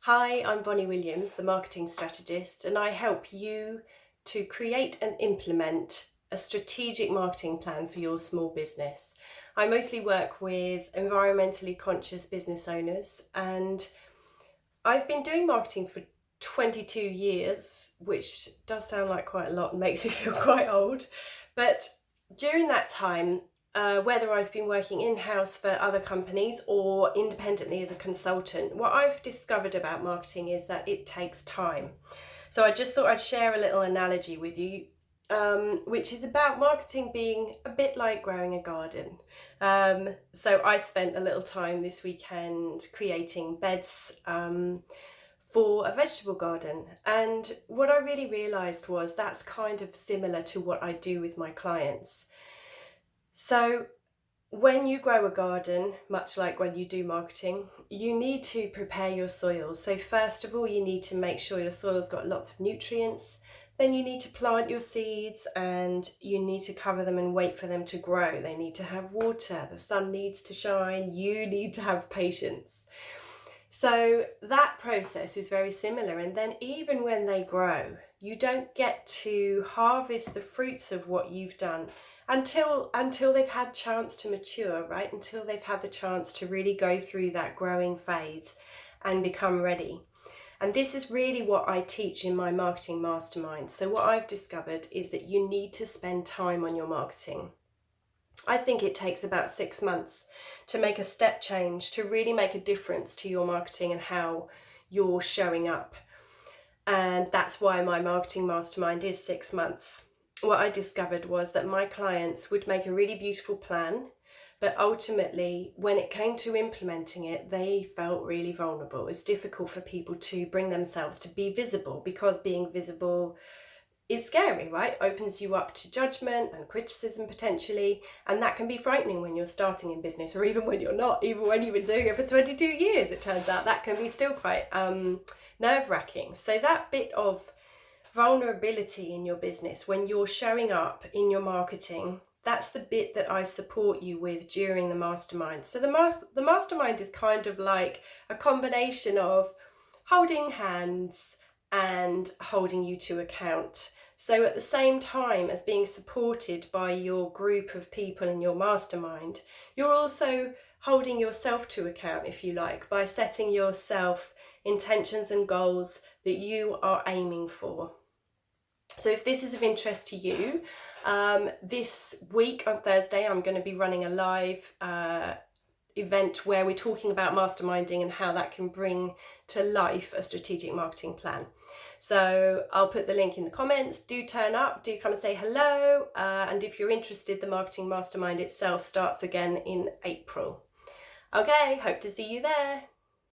Hi, I'm Bonny Williams, the Marketing Strategist, and I help you to create and implement a strategic marketing plan for your small business. I mostly work with environmentally conscious business owners, and I've been doing marketing for 22 years, which does sound like quite a lot and makes me feel quite old. But during that time, whether I've been working in-house for other companies or independently as a consultant, what I've discovered about marketing is that it takes time. So I just thought I'd share a little analogy with you, which is about marketing being a bit like growing a garden. So I spent a little time this weekend creating beds for a vegetable garden. And what I really realised was that's kind of similar to what I do with my clients. So when you grow a garden, much like when you do marketing, you need to prepare your soil. So first of all, you need to make sure your soil's got lots of nutrients. Then you need to plant your seeds and you need to cover them and wait for them to grow. They need to have water, the sun needs to shine, you need to have patience. So that process is very similar. And then even when they grow, you don't get to harvest the fruits of what you've done until they've had chance to mature, right? Until they've had the chance to really go through that growing phase and become ready. And this is really what I teach in my marketing mastermind. So what I've discovered is that you need to spend time on your marketing. I think it takes about 6 months to make a step change, to really make a difference to your marketing and how you're showing up. And that's why my marketing mastermind is 6 months. What I discovered was that my clients would make a really beautiful plan, but ultimately when it came to implementing it, they felt really vulnerable. It's difficult for people to bring themselves to be visible because being visible is scary, right? Opens you up to judgment and criticism potentially, and that can be frightening when you're starting in business, or even when you're not, even when you've been doing it for 22 years, it turns out that can be still quite nerve-wracking. So that bit of vulnerability in your business when you're showing up in your marketing, that's the bit that I support you with during the mastermind. So the mastermind is kind of like a combination of holding hands and holding you to account. So at the same time as being supported by your group of people in your mastermind, you're also holding yourself to account, if you like, by setting yourself intentions and goals that you are aiming for. So if this is of interest to you, this week on Thursday, I'm going to be running a live event where we're talking about masterminding and how that can bring to life a strategic marketing plan. So I'll put the link in the comments. Do turn up, do come and say hello. And if you're interested, the marketing mastermind itself starts again in April. Okay, hope to see you there.